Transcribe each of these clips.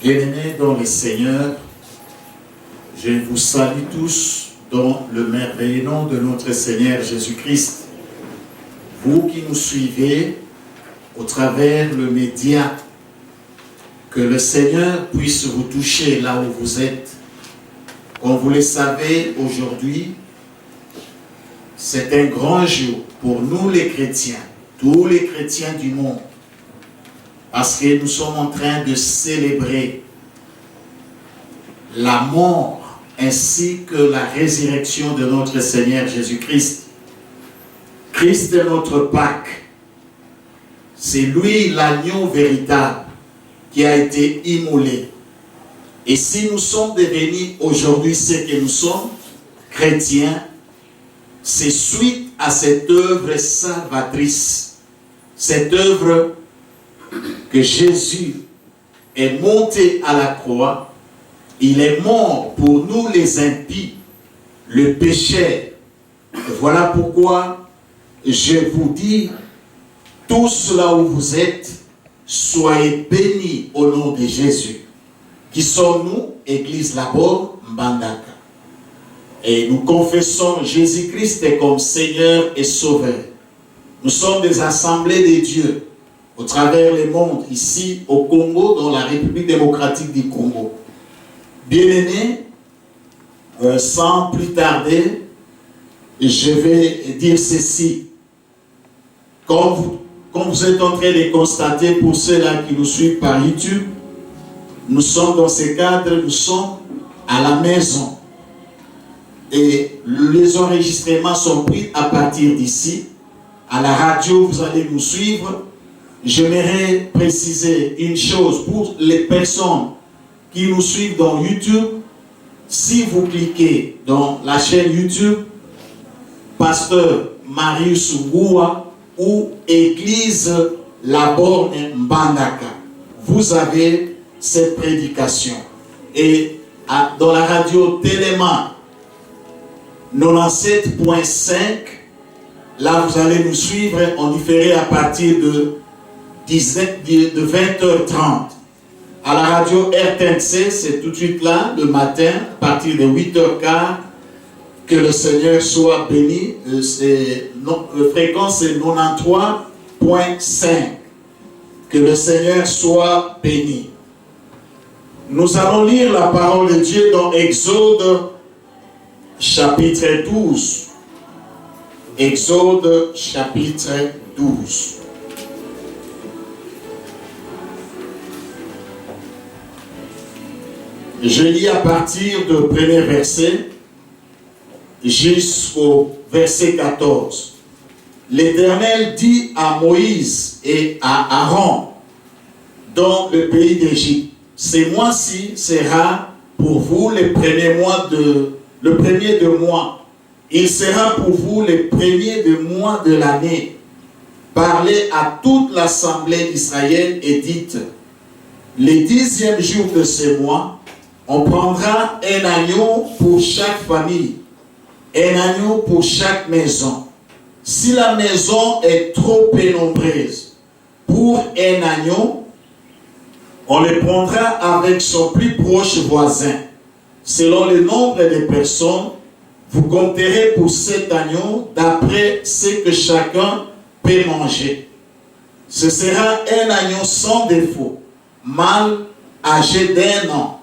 Bien-aimés dans le Seigneur, je vous salue tous dans le merveilleux nom de notre Seigneur Jésus-Christ. Vous qui nous suivez au travers le média, que le Seigneur puisse vous toucher là où vous êtes. Comme vous le savez, aujourd'hui, c'est un grand jour pour nous les chrétiens, tous les chrétiens du monde, parce que nous sommes en train de célébrer la mort ainsi que la résurrection de notre Seigneur Jésus-Christ. Christ est notre Pâque. C'est lui l'agneau véritable qui a été immolé. Et si nous sommes devenus aujourd'hui ce que nous sommes, chrétiens, c'est suite à cette œuvre salvatrice, cette œuvre que Jésus est monté à la croix. Il est mort pour nous les impies, le péché. Voilà pourquoi je vous dis, tous là où vous êtes, soyez bénis au nom de Jésus. Qui sommes-nous? Église Labor Mbandaka. Et nous confessons Jésus-Christ comme Seigneur et Sauveur. Nous sommes des assemblées de Dieu au travers le monde, ici au Congo, dans la République démocratique du Congo. Bien-aimés, sans plus tarder, je vais dire ceci. Comme vous êtes en train de constater, pour ceux-là qui nous suivent par YouTube, nous sommes dans ce cadre, nous sommes à la maison. Et les enregistrements sont pris à partir d'ici. À la radio, vous allez nous suivre. J'aimerais préciser une chose pour les personnes qui nous suivent dans YouTube. Si vous cliquez dans la chaîne YouTube, Pasteur Marius Ngoua ou Église Labor Mbandaka, vous avez cette prédication. Et dans la radio Téléma 97.5, là vous allez nous suivre en différé à partir de 20h30. À la radio RTNC, c'est tout de suite là, le matin, à partir de 8h15. Que le Seigneur soit béni. Fréquence est 93.5. Que le Seigneur soit béni. Nous allons lire la parole de Dieu dans Exode chapitre 12. Exode chapitre 12. Je lis à partir du premier verset jusqu'au verset 14. L'Éternel dit à Moïse et à Aaron dans le pays d'Égypte: ce mois-ci sera pour vous le premier de mois. Il sera pour vous le premier de mois de l'année. Parlez à toute l'assemblée d'Israël et dites: le 10e jour de ce mois, on prendra un agneau pour chaque famille, un agneau pour chaque maison. Si la maison est trop pénombreuse pour un agneau, on le prendra avec son plus proche voisin. Selon le nombre de personnes, vous compterez pour cet agneau d'après ce que chacun peut manger. Ce sera un agneau sans défaut, mâle, âgé d'1 an.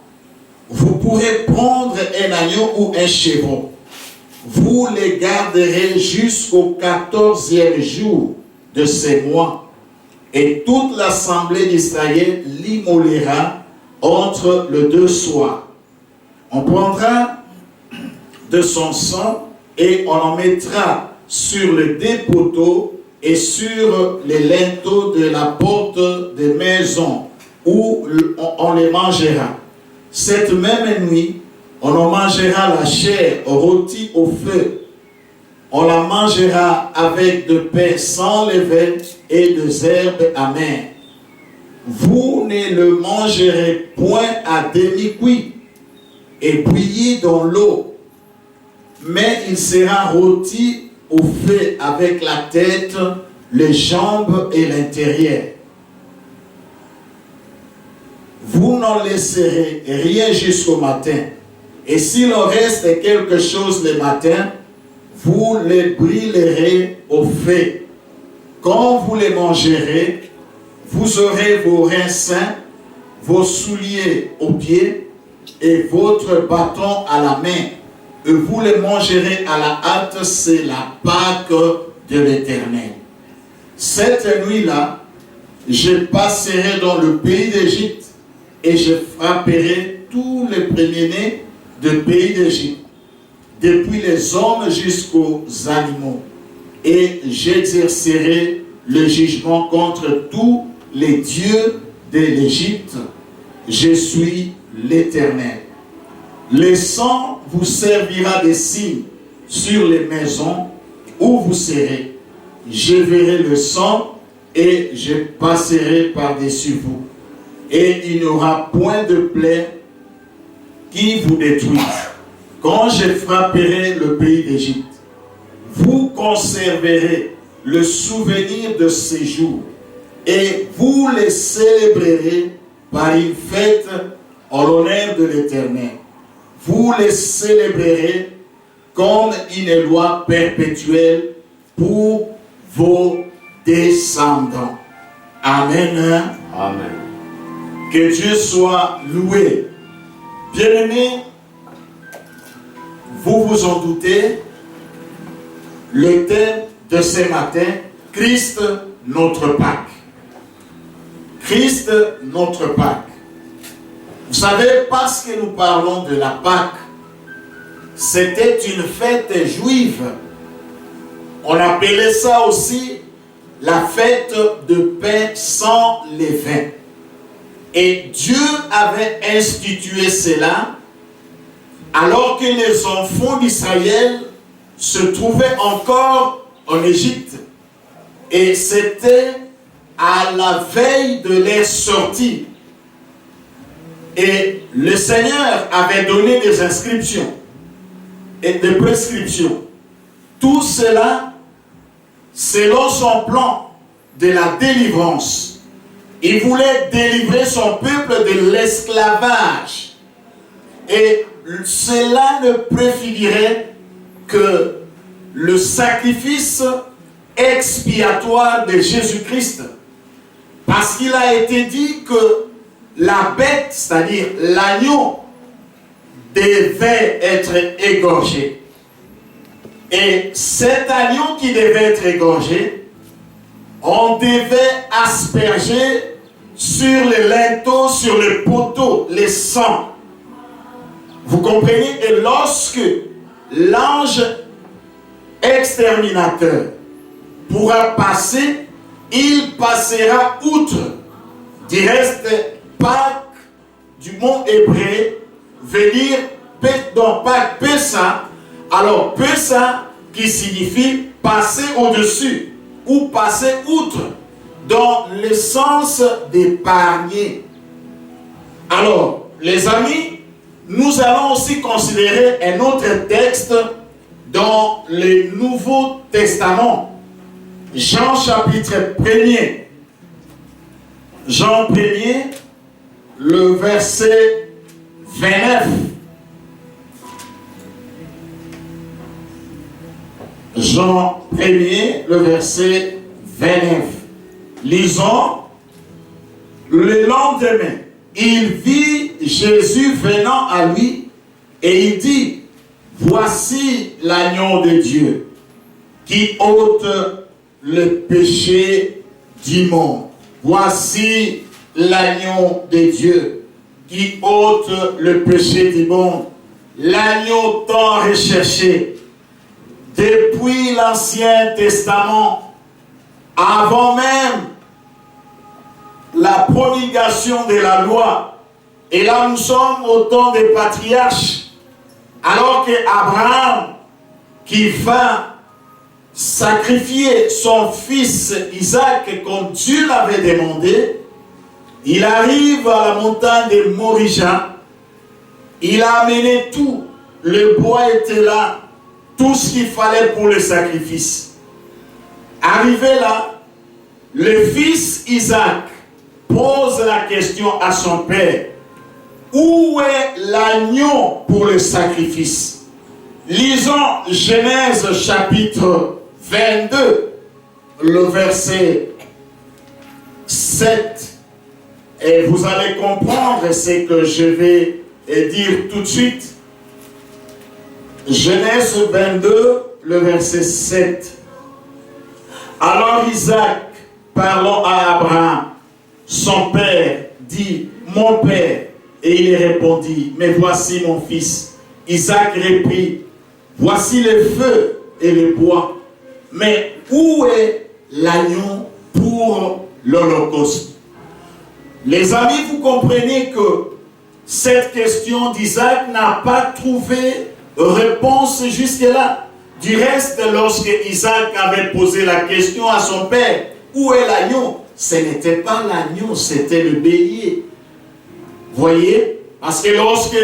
Vous pourrez prendre un agneau ou un chevreau. Vous les garderez jusqu'au 14e jour de ces mois. Et toute l'assemblée d'Israël l'immolera entre les deux soirs. On prendra de son sang et on en mettra sur les deux poteaux et sur les linteaux de la porte des maisons où on les mangera. Cette même nuit, on en mangera la chair rôtie au feu. On la mangera avec de pain sans levain et de herbes amères. Vous ne le mangerez point à demi-cuit et bouilli dans l'eau, mais il sera rôti au feu avec la tête, les jambes et l'intérieur. vous n'en laisserez rien jusqu'au matin. Et s'il en reste quelque chose le matin, vous les brûlerez au feu. Quand vous les mangerez, vous aurez vos reins sains, vos souliers aux pieds et votre bâton à la main. Et vous les mangerez à la hâte, c'est la Pâque de l'Éternel. Cette nuit-là, je passerai dans le pays d'Égypte et je frapperai tous les premiers-nés du pays d'Égypte, depuis les hommes jusqu'aux animaux, et j'exercerai le jugement contre tous les dieux de l'Égypte. Je suis l'Éternel. Le sang vous servira de signe sur les maisons où vous serez. Je verrai le sang et je passerai par-dessus vous. Et il n'y aura point de plaie qui vous détruise. Quand je frapperai le pays d'Égypte, vous conserverez le souvenir de ces jours et vous les célébrerez par une fête en l'honneur de l'Éternel. Vous les célébrerez comme une loi perpétuelle pour vos descendants. Amen. Amen. Que Dieu soit loué. Bien-aimés, vous vous en doutez, le thème de ce matin, Christ notre Pâque. Christ notre Pâque. Vous savez, parce que nous parlons de la Pâque, c'était une fête juive. On appelait ça aussi la fête de pain sans levain. Et Dieu avait institué cela alors que les enfants d'Israël se trouvaient encore en Égypte. Et c'était à la veille de leur sortie. Et le Seigneur avait donné des inscriptions et des prescriptions. Tout cela selon son plan de la délivrance. Il voulait délivrer son peuple de l'esclavage. Et cela ne préfigurait que le sacrifice expiatoire de Jésus-Christ. Parce qu'il a été dit que la bête, c'est-à-dire l'agneau, devait être égorgé. Et cet agneau qui devait être égorgé, on devait asperger sur les linteaux, sur les poteaux, les sangs. Vous comprenez? Et lorsque l'ange exterminateur pourra passer, il passera outre. Du reste, Pâques du mot hébreu veut dire donc Pâques Pessa. Alors Pessa qui signifie passer au-dessus ou passer outre, dans le sens d'épargner. Alors, les amis, nous allons aussi considérer un autre texte dans le Nouveau Testament. Jean chapitre 1er. Jean 1er, le verset 29. Jean 1er, le verset 29. Lisons. Le lendemain, il vit Jésus venant à lui et il dit: voici l'agneau de Dieu qui ôte le péché du monde. Voici l'agneau de Dieu qui ôte le péché du monde. L'agneau tant recherché depuis l'Ancien Testament, avant même la promulgation de la loi. Et là, nous sommes au temps des patriarches, alors qu'Abraham, qui va sacrifier son fils Isaac comme Dieu l'avait demandé, il arrive à la montagne de Morija, il a amené tout, le bois était là, tout ce qu'il fallait pour le sacrifice. Arrivé là, le fils Isaac pose la question à son père, où est l'agneau pour le sacrifice? Lisons Genèse chapitre 22, le verset 7. Et vous allez comprendre ce que je vais dire tout de suite. Genèse 22, le verset 7. Alors Isaac, parlant à Abraham, son père, dit, mon père. Et il répondit, mais voici mon fils. Isaac reprit, voici le feu et le bois. Mais où est l'agneau pour l'Holocauste? Les amis, vous comprenez que cette question d'Isaac n'a pas trouvé réponse jusque-là. Du reste, lorsque Isaac avait posé la question à son père, où est l'agneau? Ce n'était pas l'agneau, c'était le bélier. Voyez? Parce que lorsque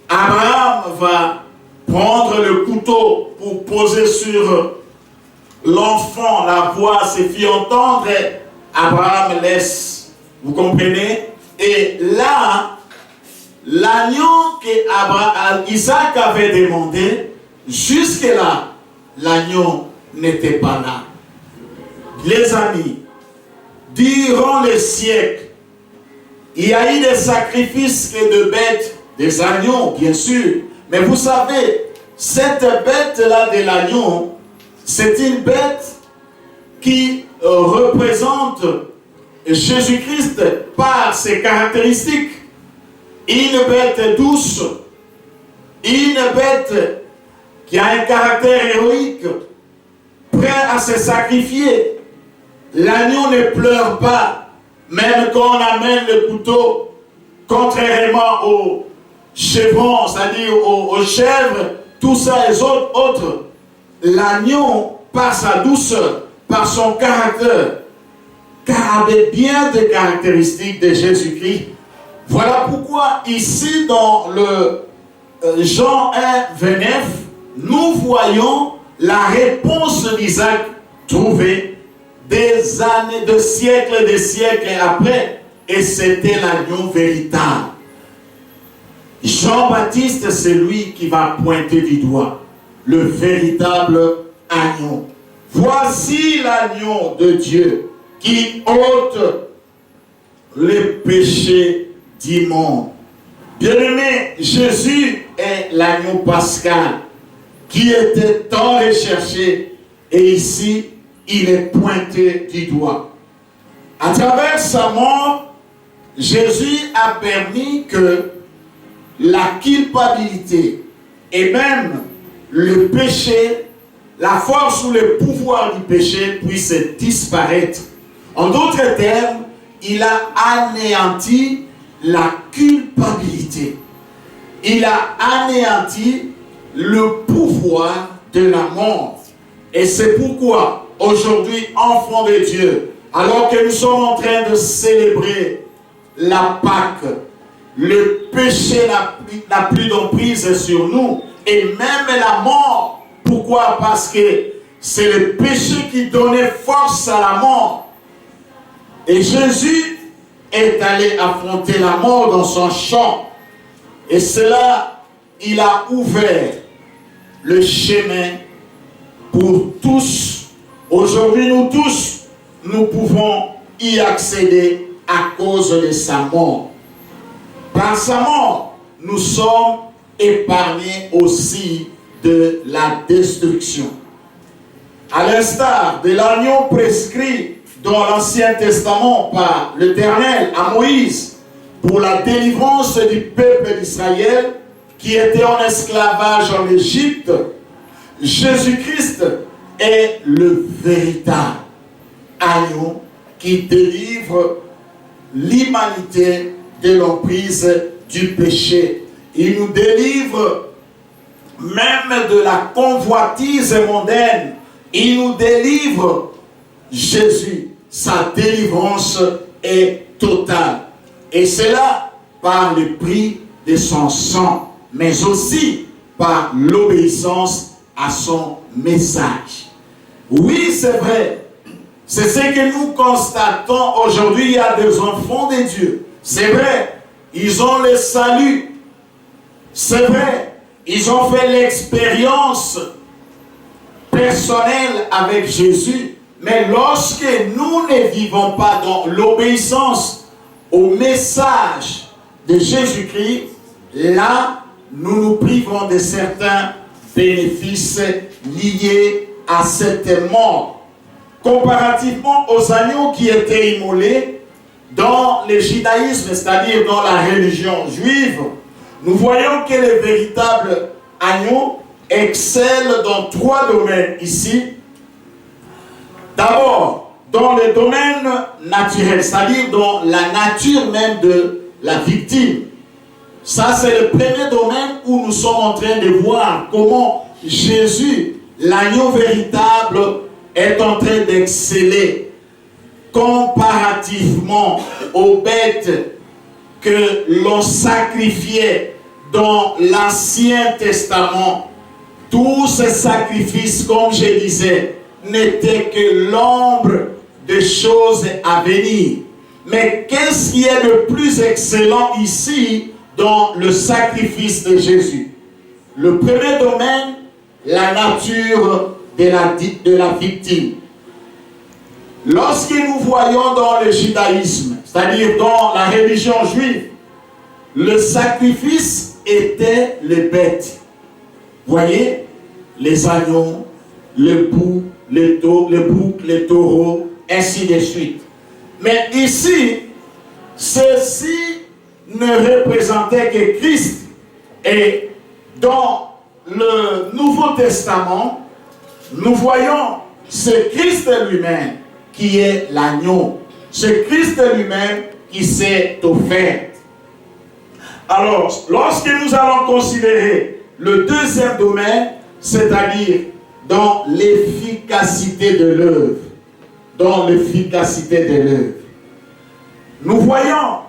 Abraham va prendre le couteau pour poser sur l'enfant, la voix se fit entendre, Abraham laisse. Vous comprenez? Et là, l'agneau que Isaac avait demandé, jusque-là, l'agneau n'était pas là. Les amis, durant les siècles, il y a eu des sacrifices et de bêtes, des agneaux, bien sûr. Mais vous savez, cette bête-là de l'agneau, c'est une bête qui représente Jésus-Christ par ses caractéristiques. Une bête douce, une bête qui a un caractère héroïque, prêt à se sacrifier. L'agneau ne pleure pas, même quand on amène le couteau, contrairement aux chevrons, c'est-à-dire aux chèvres, tout ça et autres. L'agneau, par sa douceur, par son caractère, car avait bien des caractéristiques de Jésus-Christ. Voilà pourquoi ici dans le Jean 1, 29, nous voyons la réponse d'Isaac trouvée des années, des siècles après, et c'était l'agneau véritable. Jean-Baptiste, c'est lui qui va pointer du doigt le véritable agneau. Voici l'agneau de Dieu qui ôte les péchés du monde. Bien-aimé, Jésus est l'agneau pascal qui était tant recherché, et ici, il est pointé du doigt. À travers sa mort, Jésus a permis que la culpabilité et même le péché, la force ou le pouvoir du péché puisse disparaître. En d'autres termes, il a anéanti la culpabilité. Il a anéanti le pouvoir de la mort. Et c'est pourquoi, aujourd'hui, enfants de Dieu, alors que nous sommes en train de célébrer la Pâque, le péché n'a plus d'emprise sur nous, et même la mort. Pourquoi? Parce que c'est le péché qui donnait force à la mort. Et Jésus est allé affronter la mort dans son champ. Et cela, il a ouvert le chemin pour tous. Aujourd'hui, nous tous, nous pouvons y accéder à cause de sa mort. Par sa mort, nous sommes épargnés aussi de la destruction. À l'instar de l'agneau prescrit dans l'Ancien Testament par l'Éternel à Moïse pour la délivrance du peuple d'Israël qui était en esclavage en Égypte, Jésus-Christ est le véritable agneau qui délivre l'humanité de l'emprise du péché. Il nous délivre même de la convoitise mondaine. Il nous délivre. Jésus, sa délivrance est totale. Et cela par le prix de son sang, mais aussi par l'obéissance à son message. Oui, c'est vrai, C'est ce que nous constatons aujourd'hui. Il y a des enfants de Dieu. C'est vrai, ils ont le salut. C'est vrai, ils ont fait l'expérience personnelle avec Jésus. Mais lorsque nous ne vivons pas dans l'obéissance au message de Jésus-Christ, là, nous nous privons de certains bénéfices liés à cette mort. Comparativement aux agneaux qui étaient immolés dans le judaïsme, c'est-à-dire dans la religion juive, nous voyons que le véritable agneau excelle dans 3 domaines ici. D'abord, dans le domaine naturel, c'est-à-dire dans la nature même de la victime. Ça, c'est le premier domaine où nous sommes en train de voir comment Jésus, l'agneau véritable, est en train d'exceller comparativement aux bêtes que l'on sacrifiait dans l'Ancien Testament. Tous ces sacrifices, comme je disais, n'étaient que l'ombre des choses à venir. Mais qu'est-ce qui est le plus excellent ici dans le sacrifice de Jésus? Le premier domaine, la nature de la victime. Lorsque nous voyons dans le judaïsme, c'est-à-dire dans la religion juive, le sacrifice était les bêtes. Voyez, les agneaux, les boucs, les taureaux, ainsi de suite. Mais ici, ceci ne représentait que Christ. Et dans le Nouveau Testament, nous voyons ce Christ lui-même qui est l'agneau. Ce Christ lui-même qui s'est offert. Alors, lorsque nous allons considérer le deuxième domaine, c'est-à-dire dans l'efficacité de l'œuvre, dans l'efficacité de l'œuvre, nous voyons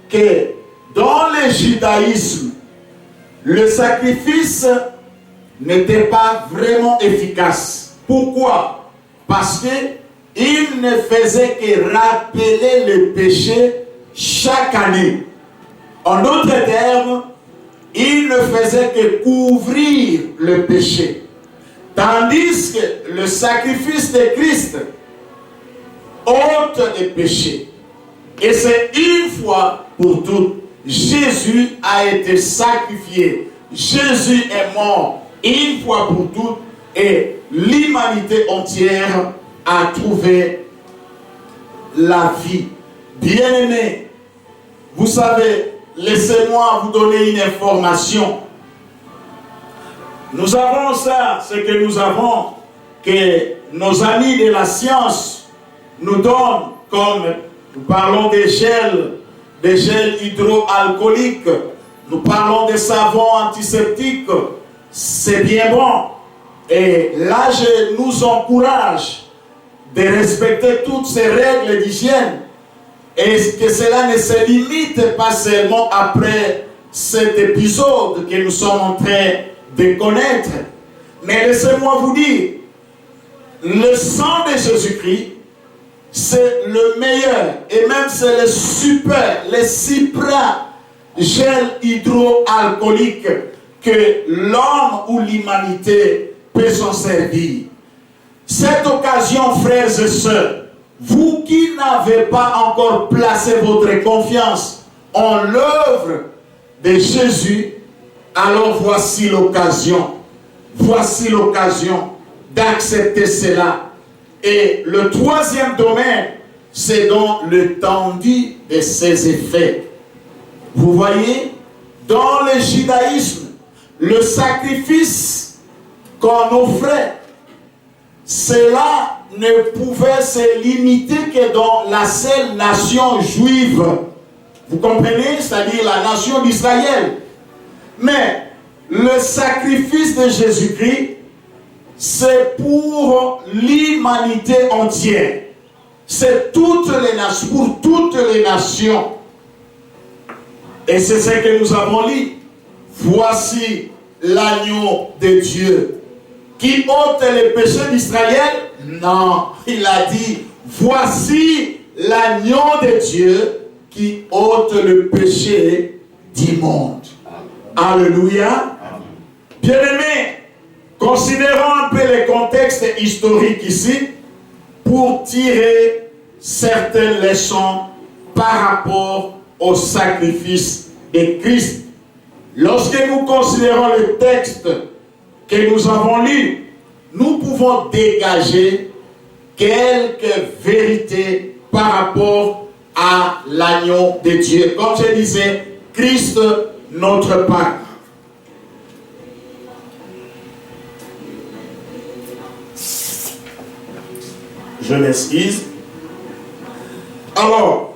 que dans le judaïsme, le sacrifice n'était pas vraiment efficace. Pourquoi? Parce qu'il ne faisait que rappeler le péché chaque année. En d'autres termes, il ne faisait que couvrir le péché. Tandis que le sacrifice de Christ ôte les péchés. Et c'est une fois pour toutes. Jésus a été sacrifié. Jésus est mort une fois pour toutes. Et l'humanité entière a trouvé la vie. Bien-aimés, vous savez, laissez-moi vous donner une information. Nous avons ça, ce que nous avons, que nos amis de la science nous donnent, comme nous parlons des gels hydroalcooliques, nous parlons des savons antiseptiques, c'est bien bon. Et là, je nous encourage de respecter toutes ces règles d'hygiène et que cela ne se limite pas seulement après cet épisode que nous sommes en train de connaître. Mais laissez-moi vous dire, le sang de Jésus-Christ, c'est le meilleur, et même c'est le super, le supra gel hydroalcoolique que l'homme ou l'humanité peut s'en servir. Cette occasion, frères et sœurs, vous qui n'avez pas encore placé votre confiance en l'œuvre de Jésus, alors voici l'occasion d'accepter cela. Et le troisième domaine, c'est dans l'étendue de ses effets. Vous voyez, dans le judaïsme, le sacrifice qu'on offrait, cela ne pouvait se limiter que dans la seule nation juive. Vous comprenez? C'est-à-dire la nation d'Israël. Mais le sacrifice de Jésus-Christ, c'est pour l'humanité entière. C'est toutes les nations, pour toutes les nations. Et c'est ce que nous avons lu. Voici l'agneau de Dieu qui ôte les péchés d'Israël. Non, il a dit, voici l'agneau de Dieu qui ôte le péché du monde. Alléluia. Bien-aimés, considérons un peu les contextes historiques ici pour tirer certaines leçons par rapport au sacrifice de Christ. Lorsque nous considérons le texte que nous avons lu, nous pouvons dégager quelques vérités par rapport à l'agneau de Dieu. Comme je disais, Christ, notre Pâque. Je m'excuse. Alors,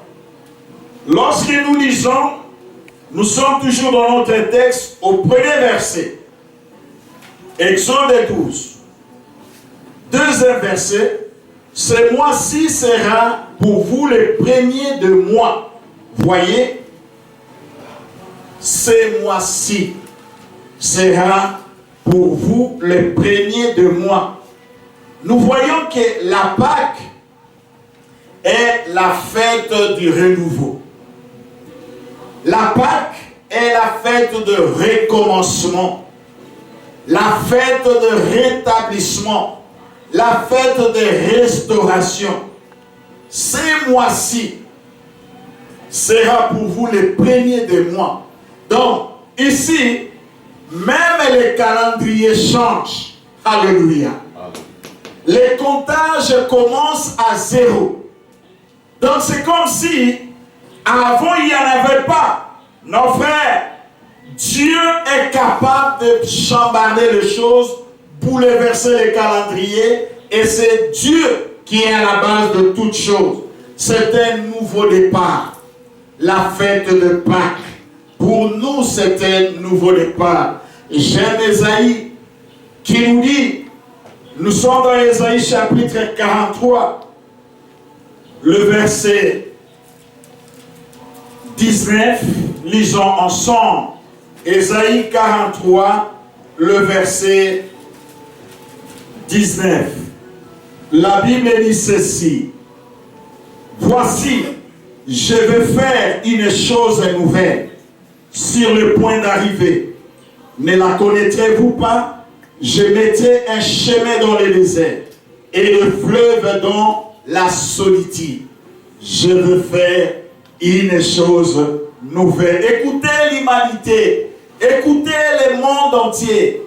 lorsque nous lisons, nous sommes toujours dans notre texte au premier verset. Exode 12. Deuxième verset. Ce mois-ci sera pour vous le premier de mois. Voyez, ce mois-ci sera pour vous le premier de mois. Nous voyons que la Pâque est la fête du renouveau. La Pâque est la fête de recommencement, la fête de rétablissement, la fête de restauration. Ce mois-ci sera pour vous le premier des mois. Donc, ici, même les calendriers changent. Alléluia. Les comptages commencent à 0. Donc, c'est comme si, avant, il n'y en avait pas. Non, frère, Dieu est capable de chambarder les choses, bouleverser les calendriers, et c'est Dieu qui est à la base de toutes choses. C'est un nouveau départ. La fête de Pâques. Pour nous, c'est un nouveau départ. J'aime Ésaïe qui nous dit, nous sommes dans Ésaïe chapitre 43, le verset 19, lisons ensemble. Ésaïe 43, le verset 19. La Bible dit ceci. Voici, je vais faire une chose nouvelle sur le point d'arriver. Ne la connaîtrez-vous pas? Je mettrai un chemin dans le désert et le fleuve dans la solitude. Je veux faire une chose nouvelle. Écoutez l'humanité, écoutez le monde entier,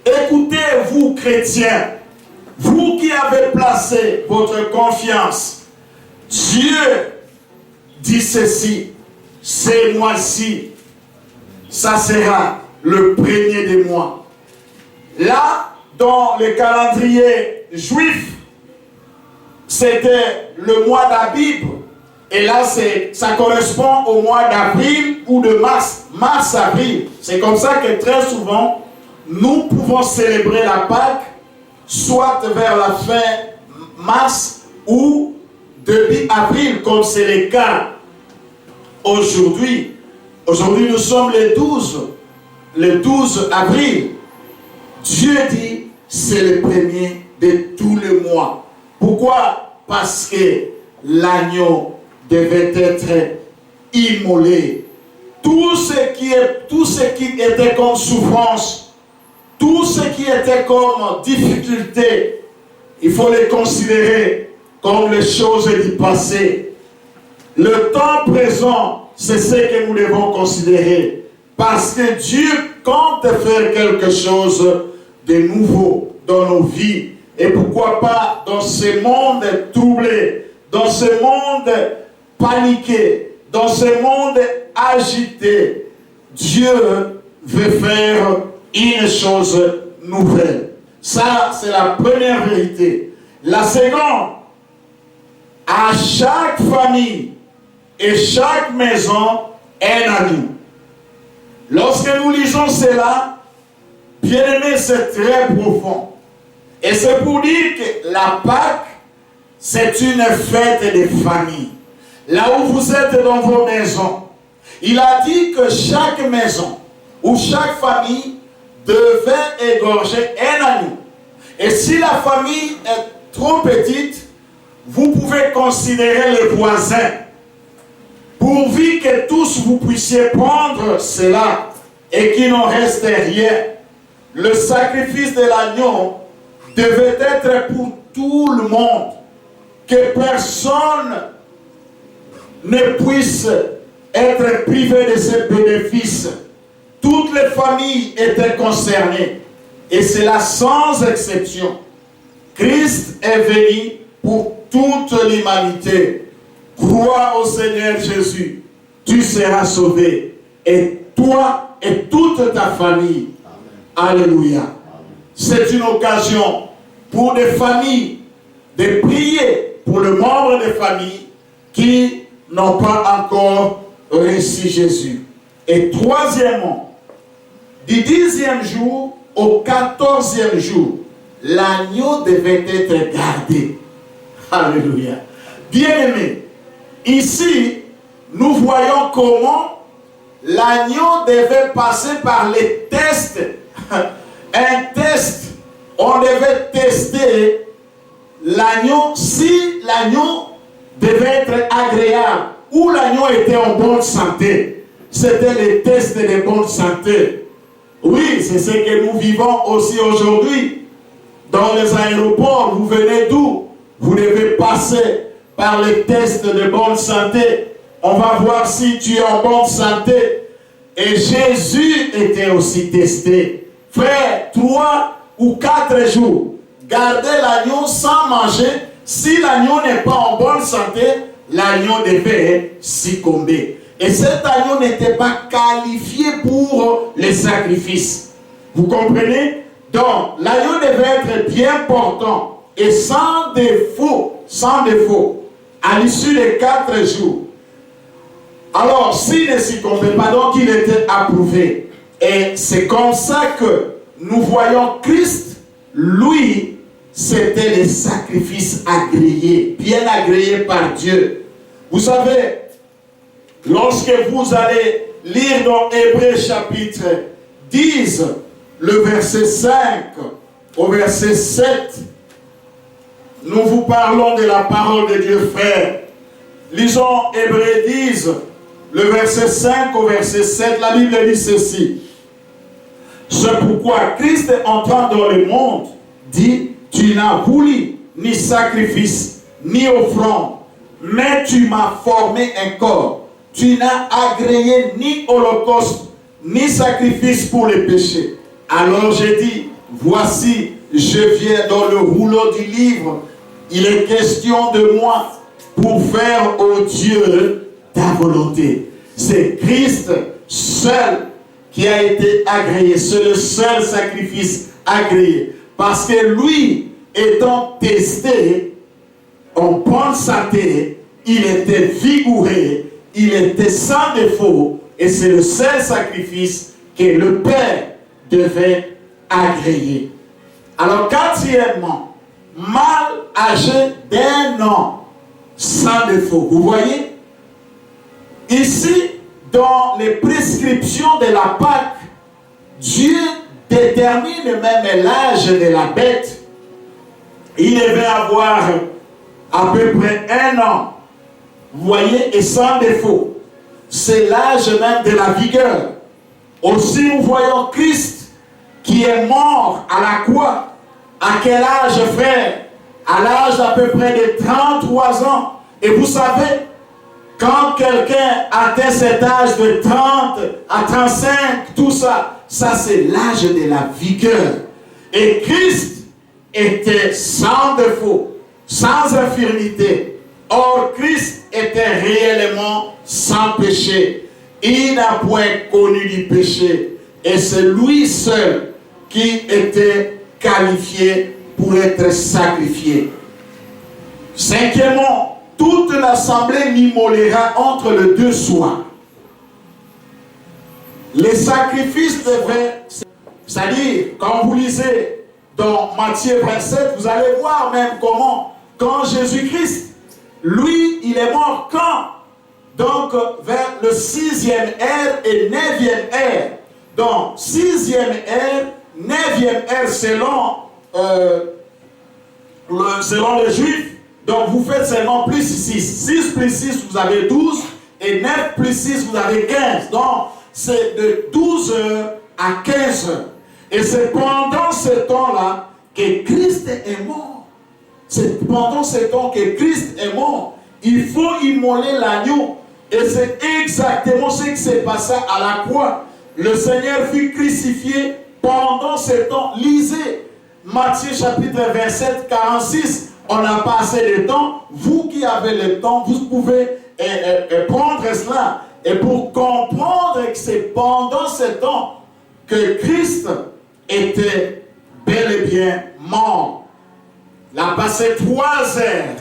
écoutez vous chrétiens, vous qui avez placé votre confiance. Dieu dit ceci, ce mois-ci, ça sera le premier des mois. Là, dans le calendrier juif, c'était le mois d'Abib. Et là, ça correspond au mois d'avril ou de mars. Mars-avril. C'est comme ça que très souvent, nous pouvons célébrer la Pâque, soit vers la fin mars ou début avril, comme c'est le cas aujourd'hui. Aujourd'hui, nous sommes le 12 avril. Dieu dit, c'est le premier de tous les mois. Pourquoi? Parce que l'agneau devait être immolé. Tout ce qui était comme souffrance, tout ce qui était comme difficulté, il faut les considérer comme les choses du passé. Le temps présent, c'est ce que nous devons considérer. Parce que Dieu compte faire quelque chose de nouveau dans nos vies. Et pourquoi pas dans ce monde troublé, dans ce monde paniqué, dans ce monde agité, Dieu veut faire une chose nouvelle. Ça, c'est la première vérité. La seconde, à chaque famille et chaque maison, un agneau. Lorsque nous lisons cela, bien aimé, c'est très profond. Et c'est pour dire que la Pâque, c'est une fête de famille. Là où vous êtes dans vos maisons, il a dit que chaque maison ou chaque famille devait égorger un agneau. Et si la famille est trop petite, vous pouvez considérer les voisins, pourvu que tous vous puissiez prendre cela et qu'il n'en reste rien. Le sacrifice de l'agneau devait être pour tout le monde, que personne ne puisse être privé de ces bénéfices. Toutes les familles étaient concernées, et cela sans exception. Christ est venu pour toute l'humanité. Crois au Seigneur Jésus, tu seras sauvé, et toi et toute ta famille. Amen. Alléluia. C'est une occasion pour des familles de prier pour le membre des familles qui n'ont pas encore reçu Jésus. Et troisièmement, du 10e jour au 14e jour, l'agneau devait être gardé. Alléluia. Bien-aimés, ici, nous voyons comment l'agneau devait passer par les tests. Un test, on devait tester l'agneau, si l'agneau devait être agréable ou l'agneau était en bonne santé. C'était les tests de bonne santé. Oui, c'est ce que nous vivons aussi aujourd'hui. Dans les aéroports, vous venez d'où? Vous devez passer par les tests de bonne santé. On va voir si tu es en bonne santé. Et Jésus était aussi testé. Frère, 3 ou 4 jours, gardez l'agneau sans manger. Si l'agneau n'est pas en bonne santé, l'agneau devait succomber. Et cet agneau n'était pas qualifié pour les sacrifices. Vous comprenez? Donc, l'agneau devait être bien portant et sans défaut, à l'issue des 4 jours. Alors, s'il ne succombait pas, donc il était approuvé. Et c'est comme ça que nous voyons Christ, lui, c'était les sacrifices agréés, bien agréés par Dieu. Vous savez, lorsque vous allez lire dans Hébreux chapitre 10, le verset 5 au verset 7, nous vous parlons de la parole de Dieu, frère. Lisons Hébreux 10, le verset 5 au verset 7, la Bible dit ceci. C'est pourquoi Christ entrant dans le monde, dit, tu n'as voulu ni sacrifice, ni offrande, mais tu m'as formé un corps. Tu n'as agréé ni holocauste, ni sacrifice pour les péchés. Alors j'ai dit, voici, je viens dans le rouleau du livre. Il est question de moi pour faire, ô Dieu, ta volonté. C'est Christ seul qui a été agréé. C'est le seul sacrifice agréé. Parce que lui, étant testé en bonne santé, il était vigoureux, il était sans défaut, et c'est le seul sacrifice que le Père devait agréer. Alors, quatrièmement, mâle âgé d'1 an, sans défaut. Vous voyez? Ici, dans les prescriptions de la Pâque, Dieu détermine même l'âge de la bête. Il devait avoir à peu près 1 an. Vous voyez, et sans défaut. C'est l'âge même de la vigueur. Aussi, nous voyons Christ qui est mort à la croix. À quel âge, frère? À l'âge d'à peu près de 33 ans. Et vous savez, quand quelqu'un atteint cet âge de 30 à 35, tout ça, ça c'est l'âge de la vigueur. Et Christ était sans défaut, sans infirmité. Or, Christ était réellement sans péché. Il n'a point connu du péché. Et c'est lui seul qui était qualifié pour être sacrifié. Cinquièmement, toute l'assemblée m'immolera entre les 2 soirs. Les sacrifices devaient, c'est-à-dire, quand vous lisez dans Matthieu 27, vous allez voir même comment, quand Jésus-Christ, lui, il est mort quand? Donc, vers le 6e ère et 9e ère. Donc, 6e ère, 9e ère selon les Juifs. Donc vous faites seulement plus 6. 6 plus 6, vous avez 12. Et 9 plus 6, vous avez 15. Donc c'est de 12 heures à 15 heures. Et c'est pendant ce temps-là que Christ est mort. C'est pendant ce temps que Christ est mort. Il faut immoler l'agneau. Et c'est exactement ce qui s'est passé à la croix. Le Seigneur fut crucifié pendant ce temps. Lisez Matthieu chapitre 27, 46. On n'a pas assez de temps. Vous qui avez le temps, vous pouvez prendre cela. Et pour comprendre que c'est pendant ce temps que Christ était bel et bien mort. Il a passé 3 heures,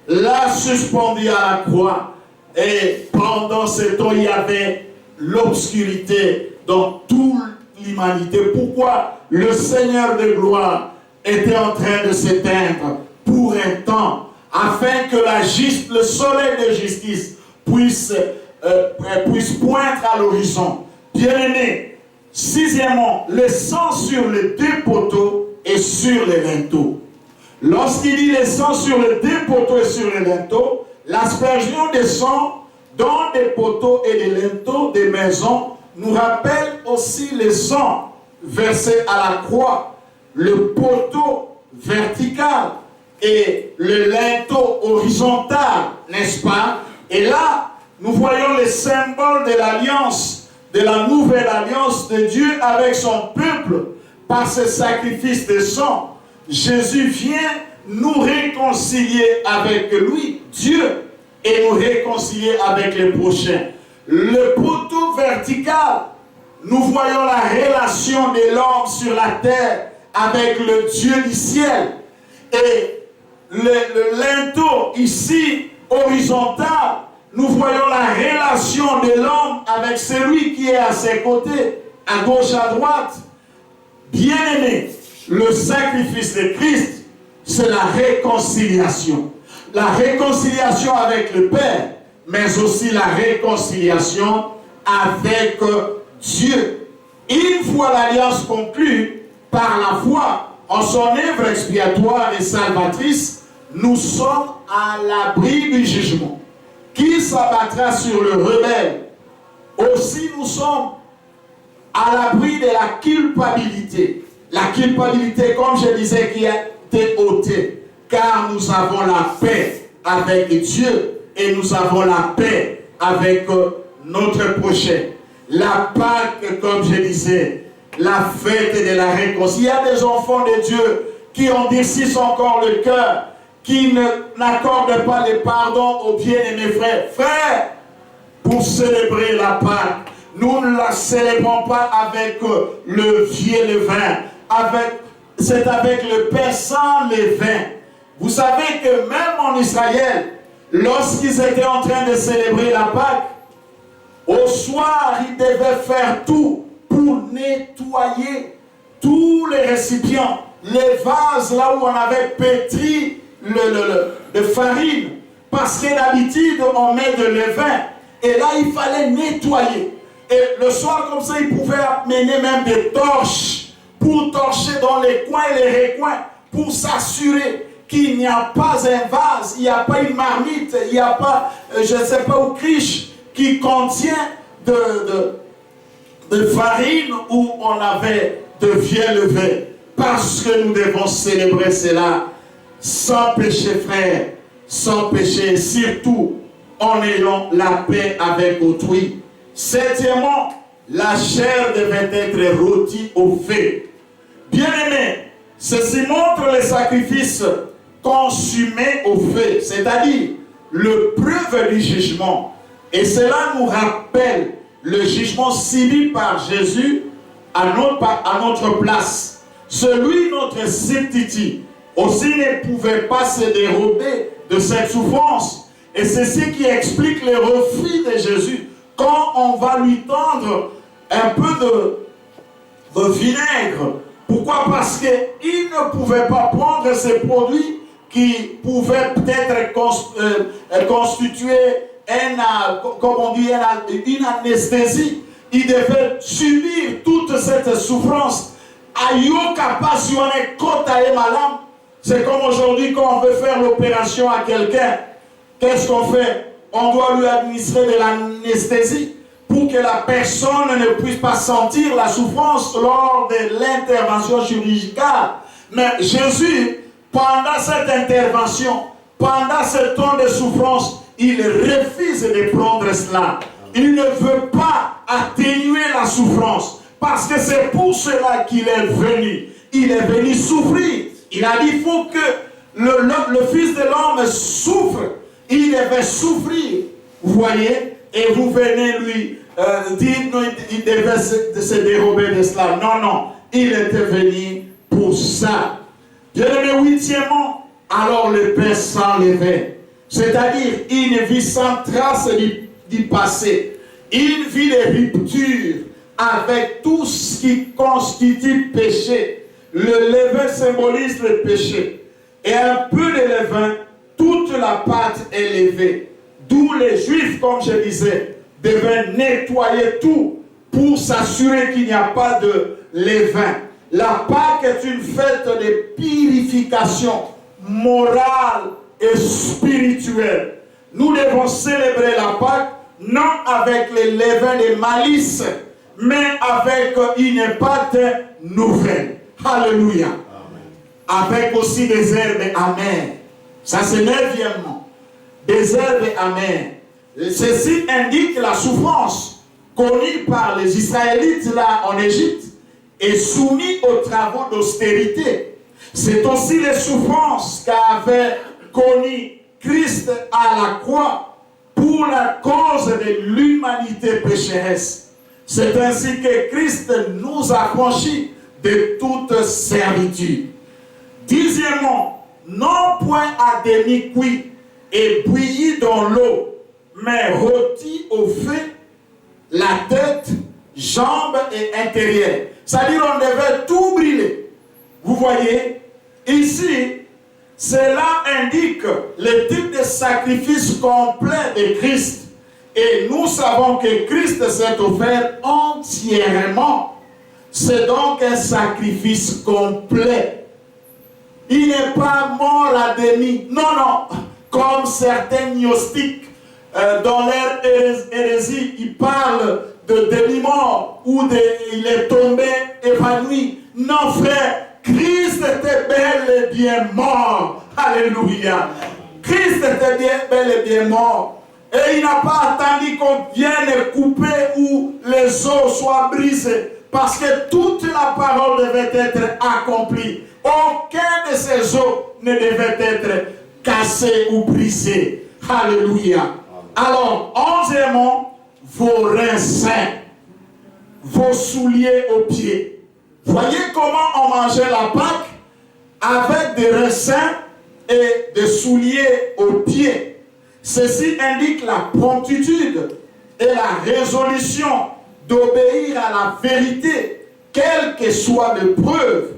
l'a suspendu à la croix. Et pendant ce temps, il y avait l'obscurité dans toute l'humanité. Pourquoi le Seigneur de gloire était en train de s'éteindre pour un temps, afin que le soleil de justice puisse poindre à l'horizon. Bien-aimé, 6e, le sang sur les 2 poteaux et sur les linteaux. Lorsqu'il dit le sang sur les 2 poteaux et sur les linteaux, l'aspersion des sang dans des poteaux et des linteaux des maisons nous rappelle aussi le sang versé à la croix, le poteau vertical et le linteau horizontal, n'est-ce pas? Et là, nous voyons les symboles de l'alliance, de la nouvelle alliance de Dieu avec son peuple. Par ce sacrifice de sang, Jésus vient nous réconcilier avec lui, Dieu, et nous réconcilier avec les prochains. Le poteau vertical, nous voyons la relation de l'homme sur la terre avec le Dieu du ciel. Et le linteau ici, horizontal, nous voyons la relation de l'homme avec celui qui est à ses côtés, à gauche, à droite. Bien-aimé, le sacrifice de Christ, c'est la réconciliation. La réconciliation avec le Père, mais aussi la réconciliation avec Dieu. Une fois l'alliance conclue, par la foi, en son œuvre expiatoire et salvatrice, nous sommes à l'abri du jugement qui s'abattra sur le rebelle. Aussi, nous sommes à l'abri de la culpabilité. La culpabilité, comme je disais, qui a été ôtée. Car nous avons la paix avec Dieu et nous avons la paix avec notre prochain. La Pâque, comme je disais, la fête de la réconciliation. Il y a des enfants de Dieu qui endurcissent encore le cœur, qui n'accordent pas le pardon aux bien-aimés frères. Frères, pour célébrer la Pâque, nous ne la célébrons pas avec le vieux levain. C'est avec le pain sans levain. Vous savez que même en Israël, lorsqu'ils étaient en train de célébrer la Pâque, au soir, ils devaient faire tout pour nettoyer tous les récipients, les vases là où on avait pétri de farine. Parce que d'habitude, on met de levain. Et là, il fallait nettoyer. Et le soir, comme ça, ils pouvaient amener même des torches pour torcher dans les coins et les recoins, pour s'assurer qu'il n'y a pas un vase, il n'y a pas une marmite, il n'y a pas, je ne sais pas, une criche qui contient de farine où on avait de vieux levain. Parce que nous devons célébrer cela sans péché, frère, sans péché, surtout en ayant la paix avec autrui. 7e, la chair devait être rôtie au feu. Bien-aimé, ceci montre le sacrifice consumé au feu, c'est-à-dire le preuve du jugement. Et cela nous rappelle le jugement subi par Jésus à notre place. Celui, notre substitut, aussi ne pouvait pas se dérober de cette souffrance. Et c'est ce qui explique le refus de Jésus. Quand on va lui tendre un peu de vinaigre. Pourquoi? Parce qu'il ne pouvait pas prendre ces produits qui pouvaient peut-être constituer comme on dit, une anesthésie. Il devait subir toute cette souffrance. Ayoka pasione kota e malam. C'est comme aujourd'hui quand on veut faire l'opération à quelqu'un. Qu'est-ce qu'on fait? On doit lui administrer de l'anesthésie pour que la personne ne puisse pas sentir la souffrance lors de l'intervention chirurgicale. Mais Jésus, pendant cette intervention, pendant ce temps de souffrance, il refuse de prendre cela. Il ne veut pas atténuer la souffrance. Parce que c'est pour cela qu'il est venu. Il est venu souffrir. Il a dit il faut que le Fils de l'homme souffre. Il devait souffrir. Vous voyez? Et vous venez lui dire qu'il devait se dérober de cela. Non, non. Il était venu pour ça. Bien-aimé, huitièmement, alors le Père s'enlevait. C'est-à-dire une vie sans trace du passé. Une vie de rupture avec tout ce qui constitue péché. Le levain symbolise le péché. Et un peu de levain, toute la pâte est levée. D'où les Juifs, comme je disais, devaient nettoyer tout pour s'assurer qu'il n'y a pas de levain. La Pâque est une fête de purification morale et spirituelle. Nous devons célébrer la Pâque non avec les levains de malice, mais avec une pâte nouvelle. Alléluia. Avec aussi des herbes amères. Ça c'est neuvièmement. Des herbes amères. Ceci indique la souffrance connue par les Israélites là en Égypte et soumis aux travaux d'austérité. C'est aussi les souffrances qu'avait connues Christ à la croix pour la cause de l'humanité pécheresse. C'est ainsi que Christ nous a franchis de toute servitude. Dixièmement, non point à demi-cuit et bouilli dans l'eau, mais rôti au feu, la tête, jambes et intérieur. C'est-à-dire on devait tout brûler. Vous voyez, ici, cela indique le type de sacrifice complet de Christ. Et nous savons que Christ s'est offert entièrement. C'est donc un sacrifice complet. Il n'est pas mort à demi. Non, non. Comme certains gnostiques dans leur hérésie, ils parlent de demi-mort ou il est tombé évanoui. Non, frère. Christ était bel et bien mort. Alléluia. Christ était bel et bien mort. Et il n'a pas attendu qu'on vienne couper ou les os soient brisés. Parce que toute la parole devait être accomplie. Aucun de ces os ne devait être cassé ou brisé. Alléluia. Alors, onzièmement, vos reins saints, vos souliers aux pieds. Voyez comment on mangeait la Pâque avec des reins saints et des souliers aux pieds. Ceci indique la promptitude et la résolution d'obéir à la vérité, quelle que soit l'épreuve.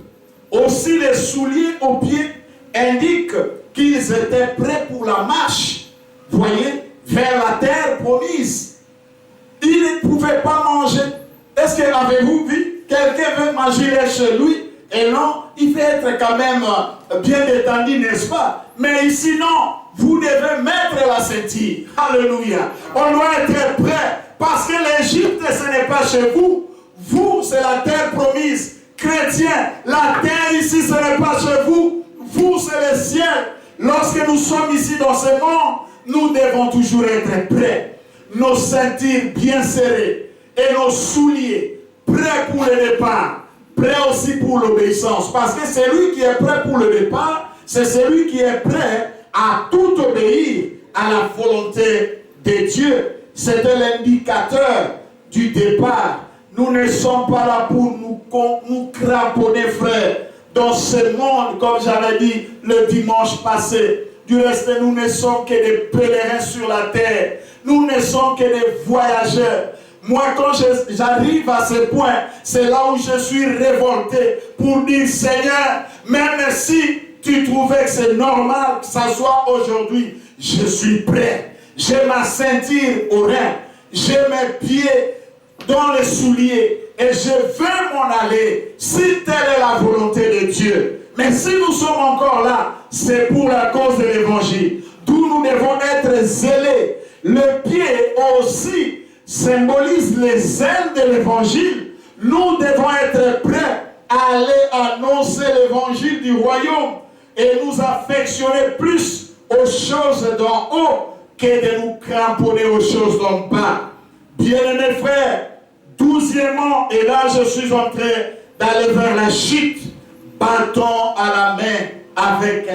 Aussi les souliers aux pieds indiquent qu'ils étaient prêts pour la marche, voyez, vers la terre promise. Ils ne pouvaient pas manger. Est-ce que avez-vous vu? Quelqu'un veut manger chez lui, et non, il fait être quand même bien détendu, n'est-ce pas? Mais ici, non, vous devez mettre la ceinture. Alléluia. On doit être prêt, parce que l'Égypte, ce n'est pas chez vous. Vous, c'est la terre promise. Chrétiens, la terre ici, ce n'est pas chez vous. Vous, c'est le ciel. Lorsque nous sommes ici dans ce monde, nous devons toujours être prêts. Nos ceintures bien serrées et nos souliers prêt pour le départ, prêt aussi pour l'obéissance. Parce que celui qui est prêt pour le départ, c'est celui qui est prêt à tout obéir à la volonté de Dieu. C'était l'indicateur du départ. Nous ne sommes pas là pour nous cramponner, frère, dans ce monde, comme j'avais dit le dimanche passé. Du reste, nous ne sommes que des pèlerins sur la terre. Nous ne sommes que des voyageurs. Moi, quand j'arrive à ce point, c'est là où je suis révolté pour dire, Seigneur, même si tu trouvais que c'est normal que ça soit aujourd'hui, je suis prêt. J'ai ma ceinture au rein, j'ai mes pieds dans les souliers et je veux m'en aller. Si telle est la volonté de Dieu, Mais si nous sommes encore là, c'est pour la cause de l'évangile. D'où nous devons être zélés. Le pied aussi symbolise les ailes de l'évangile. Nous devons être prêts à aller annoncer l'évangile du royaume et nous affectionner plus aux choses d'en haut que de nous cramponner aux choses d'en bas. Bien-aimés frères, 12e, et là je suis en train d'aller vers la chute, bâton à la main avec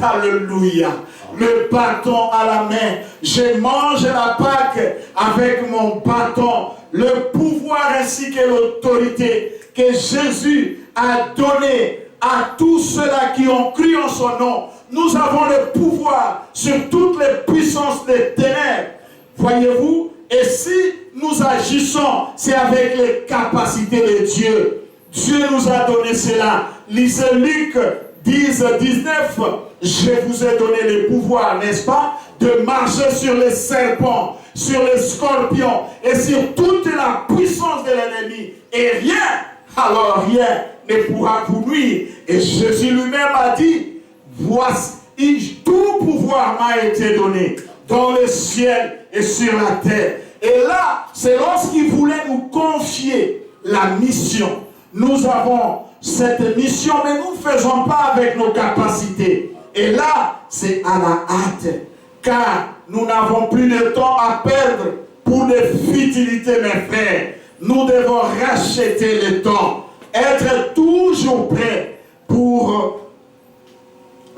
alléluia. Le bâton à la main. Je mange la Pâque avec mon bâton. Le pouvoir ainsi que l'autorité que Jésus a donné à tous ceux-là qui ont cru en son nom. Nous avons le pouvoir sur toutes les puissances des ténèbres. Voyez-vous? Et si nous agissons, c'est avec les capacités de Dieu. Dieu nous a donné cela. Lisez Luc 10, 19. Je vous ai donné le pouvoir, n'est-ce pas, de marcher sur les serpents, sur les scorpions et sur toute la puissance de l'ennemi. Et rien, alors rien ne pourra vous nuire. Et Jésus lui-même a dit, voici, tout pouvoir m'a été donné dans le ciel et sur la terre. Et là, c'est lorsqu'il voulait nous confier la mission. Nous avons cette mission, mais nous ne faisons pas avec nos capacités. Et là, c'est à la hâte, car nous n'avons plus de temps à perdre pour des futilités, mes frères. Nous devons racheter le temps, être toujours prêts pour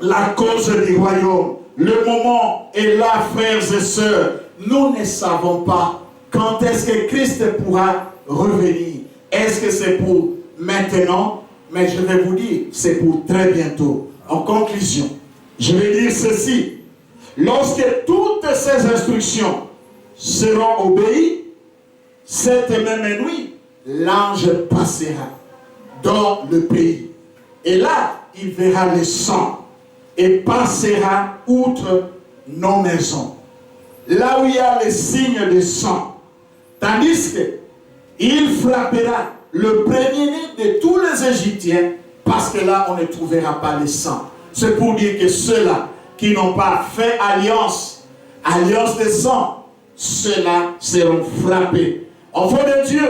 la cause du royaume. Le moment est là, frères et sœurs. Nous ne savons pas quand est-ce que Christ pourra revenir. Est-ce que c'est pour maintenant? Mais je vais vous dire, c'est pour très bientôt. En conclusion, je vais dire ceci. Lorsque toutes ces instructions seront obéies, cette même nuit, l'ange passera dans le pays. Et là, il verra le sang et passera outre nos maisons. Là où il y a les signes de sang. Tandis qu'il frappera le premier-né de tous les Égyptiens, parce que là, on ne trouvera pas le sang. C'est pour dire que ceux-là qui n'ont pas fait alliance de sang, ceux-là seront frappés. Enfants de Dieu,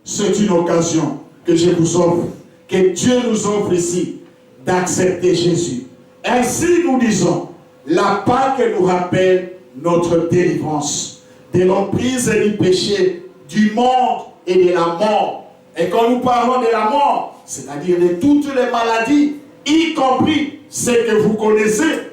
c'est une occasion que je vous offre, que Dieu nous offre ici, d'accepter Jésus. Ainsi nous disons, la Pâque nous rappelle notre délivrance de l'emprise du péché, du monde et de la mort. Et quand nous parlons de la mort, c'est-à-dire de toutes les maladies, y compris celles que vous connaissez,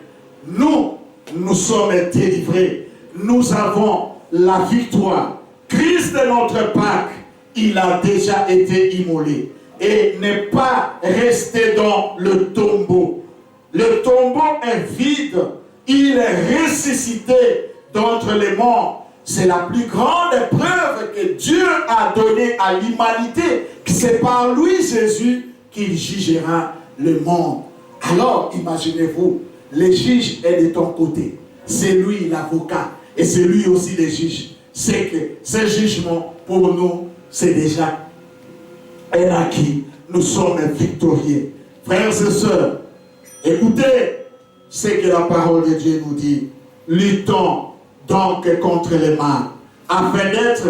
nous sommes délivrés. Nous avons la victoire. Christ est notre Pâque. Il a déjà été immolé et n'est pas resté dans le tombeau. Le tombeau est vide. Il est ressuscité d'entre les morts. C'est la plus grande preuve que Dieu a donnée à l'humanité. C'est par lui, Jésus, qu'il jugera le monde. Alors, imaginez-vous, le juge est de ton côté. C'est lui l'avocat. Et c'est lui aussi le juge. C'est que ce jugement, pour nous, c'est déjà un acquis. Nous sommes victorieux. Frères et sœurs, écoutez ce que la parole de Dieu nous dit. Luttons donc contre le mal, afin d'être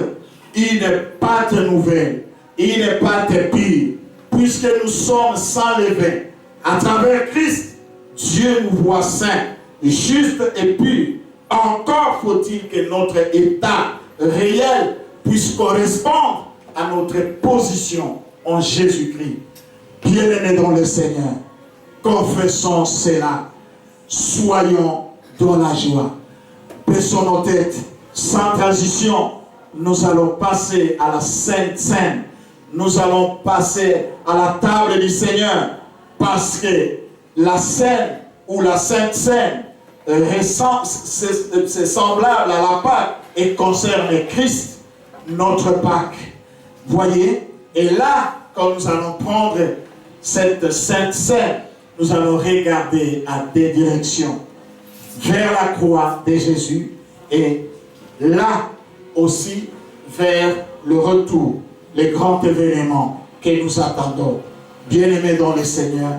une pâte nouvelle, une pâte pure, puisque nous sommes sans levain. À travers Christ, Dieu nous voit saints, justes et purs. Encore faut-il que notre état réel puisse correspondre à notre position en Jésus-Christ. Bien-aimés dans le Seigneur, confessons cela. Soyons dans la joie. Baissons nos têtes. Sans transition, nous allons passer à la Sainte Seine. Nous allons passer à la table du Seigneur. Parce que la Seine ou la Sainte Seine c'est semblable à la Pâque et concerne Christ, notre Pâque. Voyez? Et là, quand nous allons prendre cette Sainte Seine, nous allons regarder à deux directions. Vers la croix de Jésus et là aussi vers le retour, les grands événements que nous attendons. Bien-aimés dans le Seigneur,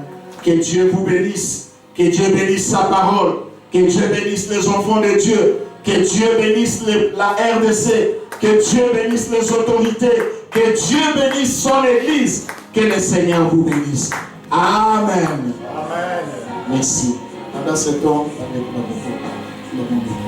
Que Dieu vous bénisse. Que Dieu bénisse sa parole. Que Dieu bénisse les enfants de Dieu. Que Dieu bénisse la RDC. Que Dieu bénisse les autorités. Que Dieu bénisse son Église. Que le Seigneur vous bénisse. Amen. Amen. Merci. Pendant ce temps, avec le monde.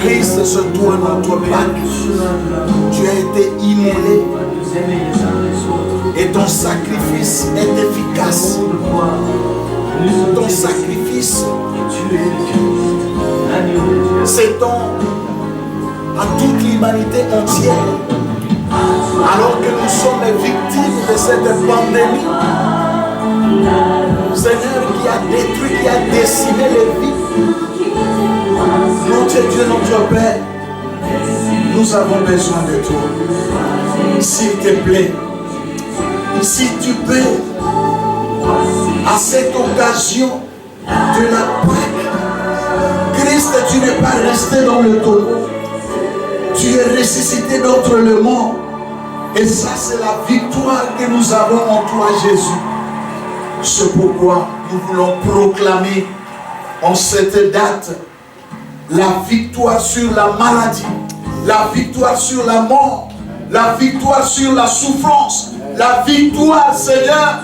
Christ se tourne notre Pâques. Tu as été immolé. Et ton sacrifice est efficace. Ton sacrifice s'étend à toute l'humanité entière. Alors que nous sommes victimes de cette pandémie, Seigneur, qui a détruit, qui a décimé les vies. Notre Dieu, notre Père, nous avons besoin de toi. S'il te plaît, si tu peux, à cette occasion de la Pâque, Christ, tu n'es pas resté dans le tombeau. Tu es ressuscité d'entre le mort. Et ça, c'est la victoire que nous avons en toi, Jésus. C'est pourquoi nous voulons proclamer en cette date la victoire sur la maladie, la victoire sur la mort, la victoire sur la souffrance, la victoire, Seigneur.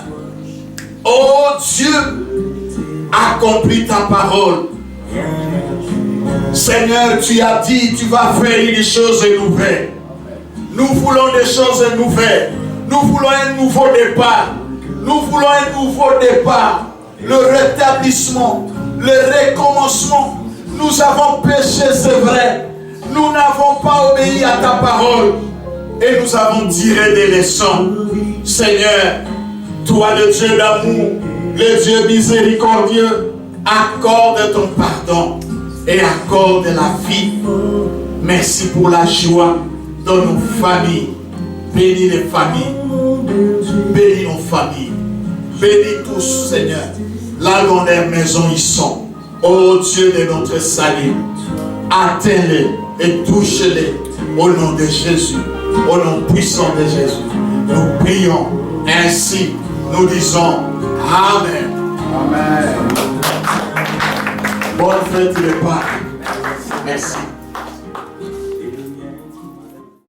Oh Dieu, accomplis ta parole. Seigneur, tu as dit, tu vas faire des choses nouvelles. Nous voulons des choses nouvelles. Nous voulons un nouveau départ. Nous voulons un nouveau départ. Le rétablissement, le recommencement. Nous avons péché, c'est vrai. Nous n'avons pas obéi à ta parole. Et nous avons tiré des leçons. Seigneur, toi le Dieu d'amour, le Dieu miséricordieux, accorde ton pardon et accorde la vie. Merci pour la joie dans nos familles. Bénis les familles. Bénis nos familles. Bénis tous, Seigneur. Là dans les maisons ils sont. Ô Dieu de notre salut, atteins-les et touche-les au nom de Jésus. Au nom puissant de Jésus. Nous prions ainsi. Nous disons Amen. Amen. Bonne fête de Pâques. Merci.